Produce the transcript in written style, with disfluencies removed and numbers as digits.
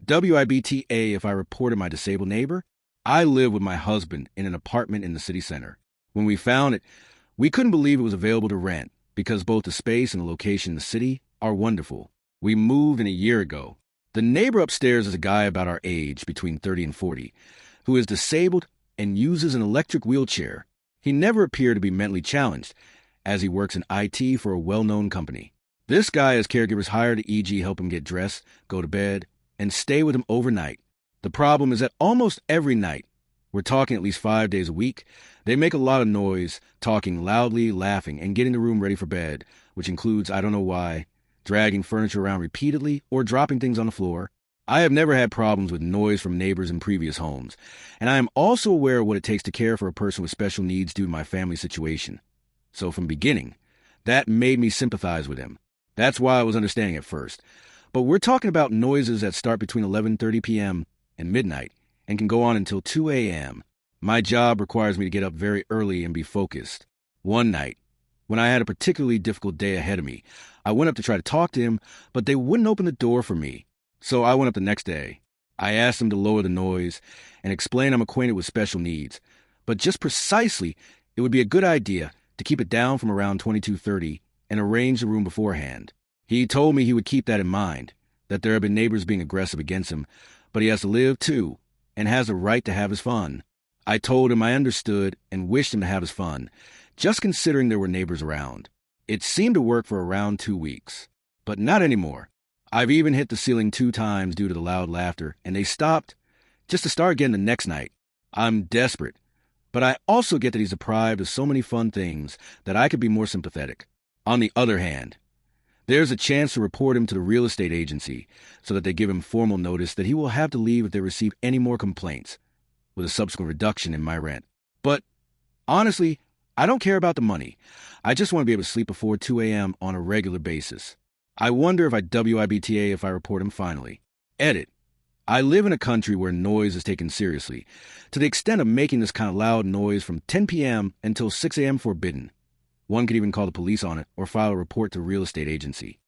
WIBTA if I reported my disabled neighbor? I live with my husband in an apartment in the city center. When we found it, we couldn't believe it was available to rent because both the space and the location in the city are wonderful. We moved in a year ago. The neighbor upstairs is a guy about our age, between 30 and 40, who is disabled and uses an electric wheelchair. He never appeared to be mentally challenged, as he works in IT for a well-known company. This guy has caregivers hired to e.g. help him get dressed, go to bed, and stay with him overnight. The problem is that almost every night, we're talking at least 5 days a week, they make a lot of noise, talking loudly, laughing, and getting the room ready for bed, which includes, I don't know why, dragging furniture around repeatedly or dropping things on the floor. I have never had problems with noise from neighbors in previous homes, and I am also aware of what it takes to care for a person with special needs due to my family situation. So from the beginning, that made me sympathize with him. That's why I was understanding at first. But we're talking about noises that start between 11:30 p.m. and midnight and can go on until 2 a.m. My job requires me to get up very early and be focused. One night, when I had a particularly difficult day ahead of me, I went up to try to talk to him, but they wouldn't open the door for me. So I went up the next day. I asked them to lower the noise and explain I'm acquainted with special needs, but just precisely, it would be a good idea to keep it down from around 22:30 and arrange the room beforehand. He told me he would keep that in mind, that there have been neighbors being aggressive against him, but he has to live too, and has a right to have his fun. I told him I understood and wished him to have his fun, just considering there were neighbors around. It seemed to work for around 2 weeks, but not anymore. I've even hit the ceiling 2 times due to the loud laughter, and they stopped, just to start again the next night. I'm desperate, but I also get that he's deprived of so many fun things that I could be more sympathetic. On the other hand, there's a chance to report him to the real estate agency so that they give him formal notice that he will have to leave if they receive any more complaints, with a subsequent reduction in my rent. But honestly, I don't care about the money. I just want to be able to sleep before 2 a.m. on a regular basis. I wonder if I WIBTA if I report him finally. Edit. I live in a country where noise is taken seriously, to the extent of making this kind of loud noise from 10 p.m. until 6 a.m. forbidden. One could even call the police on it or file a report to a real estate agency.